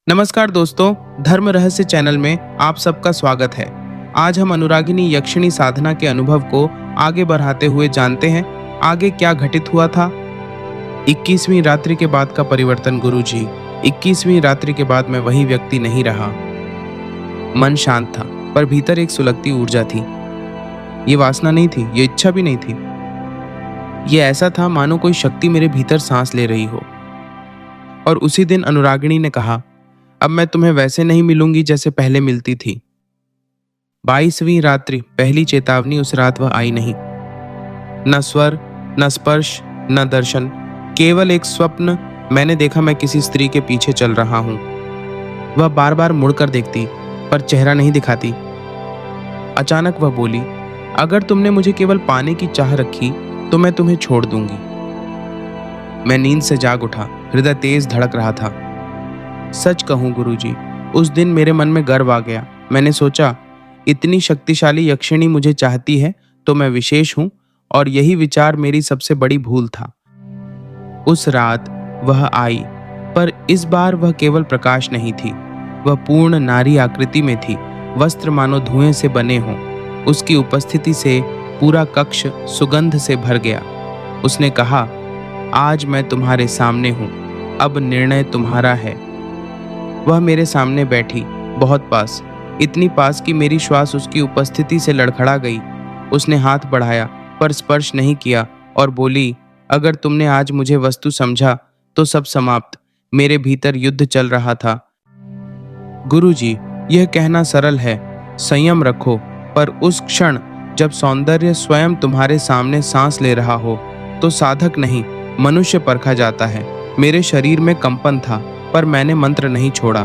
नमस्कार दोस्तों, धर्म रहस्य चैनल में आप सबका स्वागत है। आज हम अनुरागिनी यक्षिणी साधना के अनुभव को आगे बढ़ाते हुए जानते हैं आगे क्या घटित हुआ था। 21वीं रात्रि के बाद का परिवर्तन। गुरुजी, 21वीं रात्रि के बाद मैं वही व्यक्ति नहीं रहा। मन शांत था, पर भीतर एक सुलगती ऊर्जा थी। ये वासना नहीं थी, ये इच्छा भी नहीं थी। ये ऐसा था मानो कोई शक्ति मेरे भीतर सांस ले रही हो। और उसी दिन अनुरागिणी ने कहा, अब मैं तुम्हें वैसे नहीं मिलूंगी जैसे पहले मिलती थी। 22वीं रात्रि, पहली चेतावनी। उस रात वह आई नहीं। न स्वर, न स्पर्श, न दर्शन, केवल एक स्वप्न। मैंने देखा मैं किसी स्त्री के पीछे चल रहा हूं। वह बार बार मुड़कर देखती, पर चेहरा नहीं दिखाती। अचानक वह बोली, अगर तुमने मुझे केवल पाने की चाह रखी तो मैं तुम्हें छोड़ दूंगी। मैं नींद से जाग उठा, हृदय तेज धड़क रहा था। सच कहूं गुरुजी, उस दिन मेरे मन में गर्व आ गया। मैंने सोचा, इतनी शक्तिशाली यक्षिणी मुझे चाहती है तो मैं विशेष हूं, और यही विचार मेरी सबसे बड़ी भूल था। उस रात वह आई, पर इस बार वह केवल प्रकाश नहीं थी, वह पूर्ण नारी आकृति में थी। वस्त्र मानो धुएं से बने हों। उसकी उपस्थिति से पूरा कक्ष सुगंध से भर गया। उसने कहा, आज मैं तुम्हारे सामने हूं, अब निर्णय तुम्हारा है। वह मेरे सामने बैठी, बहुत पास, इतनी पास कि मेरी श्वास उसकी उपस्थिति से लड़खड़ा गई। उसने हाथ बढ़ाया पर स्पर्श नहीं किया और बोली, अगर तुमने आज मुझे वस्तु समझा तो सब समाप्त। मेरे भीतर युद्ध चल रहा था। गुरुजी, यह कहना सरल है, संयम रखो, पर उस क्षण जब सौंदर्य स्वयं तुम्हारे सामने सांस ले रहा हो तो साधक नहीं, मनुष्य परखा जाता है। मेरे शरीर में कंपन था, पर मैंने मंत्र नहीं छोड़ा।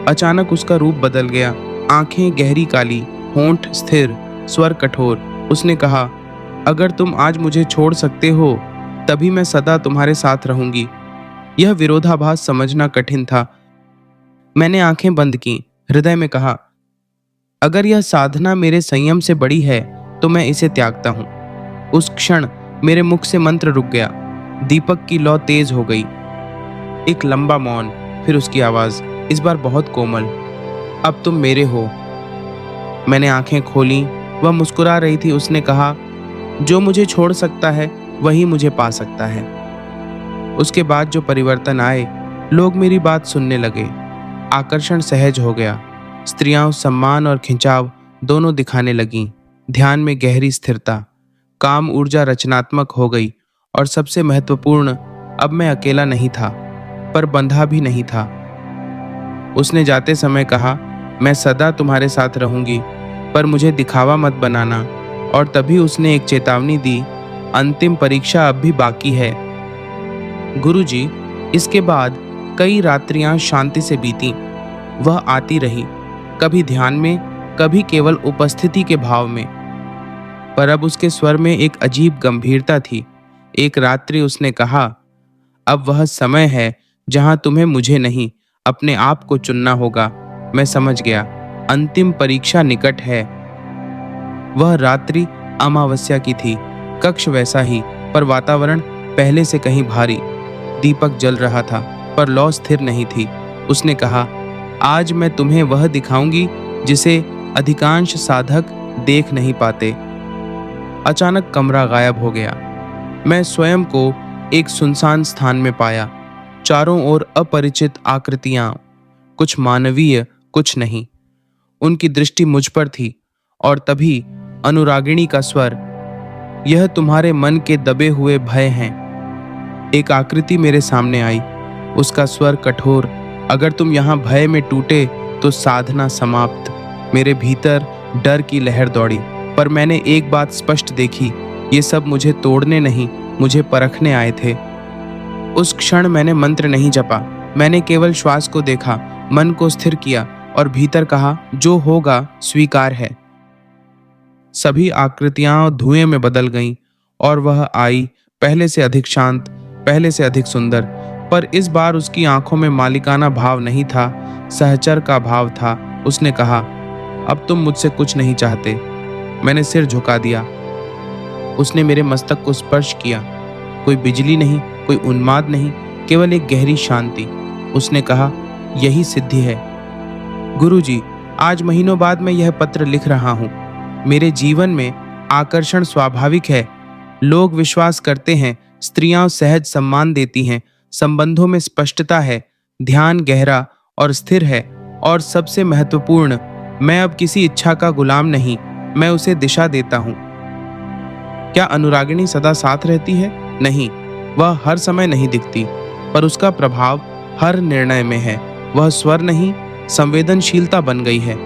अचानक उसका रूप बदल गया। आंखें गहरी काली, होंठ स्थिर, स्वर कठोर। उसने कहा, अगर तुम आज मुझे छोड़ सकते हो तभी मैं सदा तुम्हारे साथ रहूंगी। यह विरोधाभास समझना कठिन था। मैंने आंखें बंद की, हृदय में कहा, अगर यह साधना मेरे संयम से बड़ी है तो मैं इसे त्यागता हूं। उस क्षण मेरे मुख से मंत्र रुक गया। दीपक की लौ तेज हो गई। एक लंबा मौन, फिर उसकी आवाज, इस बार बहुत कोमल, अब तुम मेरे हो। मैंने आंखें खोली। वह मुस्कुरा रही थी। उसने कहा, जो मुझे छोड़ सकता है वही मुझे पा सकता है। उसके बाद जो परिवर्तन आए, लोग मेरी बात सुनने लगे। आकर्षण सहज हो गया। स्त्रियां सम्मान और खिंचाव दोनों दिखाने लगीं। ध्यान में गहरी स्थिरता, काम ऊर्जा रचनात्मक हो गई। और सबसे महत्वपूर्ण, अब मैं अकेला नहीं था, पर बंधा भी नहीं था। उसने जाते समय कहा, मैं सदा तुम्हारे साथ रहूंगी, पर मुझे दिखावा मत बनाना। और तभी उसने एक चेतावनी दी, अंतिम परीक्षा अब भी बाकी है। गुरुजी, इसके बाद कई रात्रियां शांति से बीती। वह आती रही, कभी ध्यान में, कभी केवल उपस्थिति के भाव में, पर अब उसके स्वर में एक अजीब गंभीरता थी। एक रात्रि उसने कहा, अब वह समय है जहां तुम्हें मुझे नहीं, अपने आप को चुनना होगा। मैं समझ गया, अंतिम परीक्षा निकट है। वह रात्रि अमावस्या की थी। कक्ष वैसा ही, पर वातावरण पहले से कहीं भारी। दीपक जल रहा था, पर लौ स्थिर नहीं थी। उसने कहा, आज मैं तुम्हें वह दिखाऊंगी जिसे अधिकांश साधक देख नहीं पाते। अचानक कमरा गायब हो गया। मैं स्वयं को एक सुनसान स्थान में पाया। चारों ओर अपरिचित आकृतियां, कुछ मानवीय, कुछ नहीं। उनकी दृष्टि मुझ पर थी। और तभी अनुरागिणी का स्वर, यह तुम्हारे मन के दबे हुए भय हैं। एक आकृति मेरे सामने आई। उसका स्वर कठोर, अगर तुम यहां भय में टूटे तो साधना समाप्त। मेरे भीतर डर की लहर दौड़ी, पर मैंने एक बात स्पष्ट देखी, ये सब मुझे तोड़ने नहीं, मुझे परखने आए थे। उस क्षण मैंने मंत्र नहीं जपा, मैंने केवल श्वास को देखा, मन को स्थिर किया और भीतर कहा, जो होगा स्वीकार है। सभी आकृतियां धुएं में बदल गईं और वह आई, पहले से अधिक शांत, पहले से अधिक सुंदर। पर इस बार उसकी आंखों में मालिकाना भाव नहीं था, सहचर का भाव था। उसने कहा, अब तुम मुझसे कुछ नहीं चाहते। मैंने सिर झुका दिया। उसने मेरे मस्तक को स्पर्श किया। कोई बिजली नहीं, कोई उन्माद नहीं, केवल एक गहरी शांति। उसने कहा, यही सिद्धि है। गुरुजी, आज महीनों बाद मैं यह पत्र लिख रहा हूँ। मेरे जीवन में आकर्षण स्वाभाविक है। लोग विश्वास करते हैं, स्त्रियां सहज सम्मान देती हैं, संबंधों में स्पष्टता है, ध्यान गहरा और स्थिर है, और सबसे महत्वपूर्ण, मैं अब किसी इच्छा का गुलाम नहीं, मैं उसे दिशा देता हूँ। क्या अनुरागिनी सदा साथ रहती है? नहीं, वह हर समय नहीं दिखती, पर उसका प्रभाव हर निर्णय में है। वह स्वर नहीं, संवेदनशीलता बन गई है।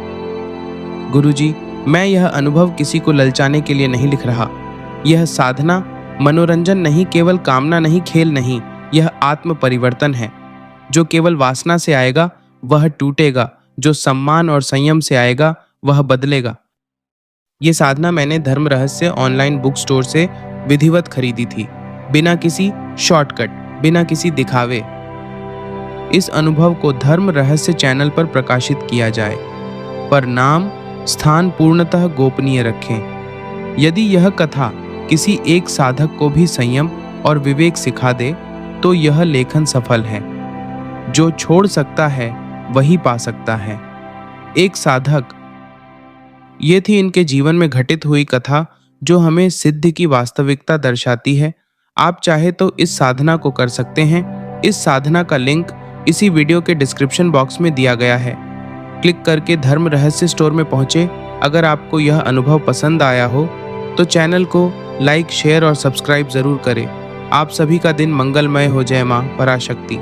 गुरुजी, मैं यह अनुभव किसी को ललचाने के लिए नहीं लिख रहा। यह साधना मनोरंजन नहीं, केवल कामना नहीं, खेल नहीं, यह आत्म परिवर्तन है। जो केवल वासना से आएगा वह टूटेगा, जो सम्मान और संयम से आएगा वह बदलेगा। ये साधना मैंने धर्म रहस्य ऑनलाइन बुक स्टोर से विधिवत खरीदी थी, बिना किसी शॉर्टकट, बिना किसी दिखावे। इस अनुभव को धर्म रहस्य चैनल पर प्रकाशित किया जाए, पर नाम स्थान पूर्णतः गोपनीय रखें। यदि यह कथा किसी एक साधक को भी संयम और विवेक सिखा दे तो यह लेखन सफल है। जो छोड़ सकता है वही पा सकता है। एक साधक, ये थी इनके जीवन में घटित हुई कथा जो हमें सिद्ध की वास्तविकता दर्शाती है। आप चाहे तो इस साधना को कर सकते हैं। इस साधना का लिंक इसी वीडियो के डिस्क्रिप्शन बॉक्स में दिया गया है। क्लिक करके धर्म रहस्य स्टोर में पहुंचे। अगर आपको यह अनुभव पसंद आया हो तो चैनल को लाइक, शेयर और सब्सक्राइब जरूर करें। आप सभी का दिन मंगलमय हो। जय मां पराशक्ति।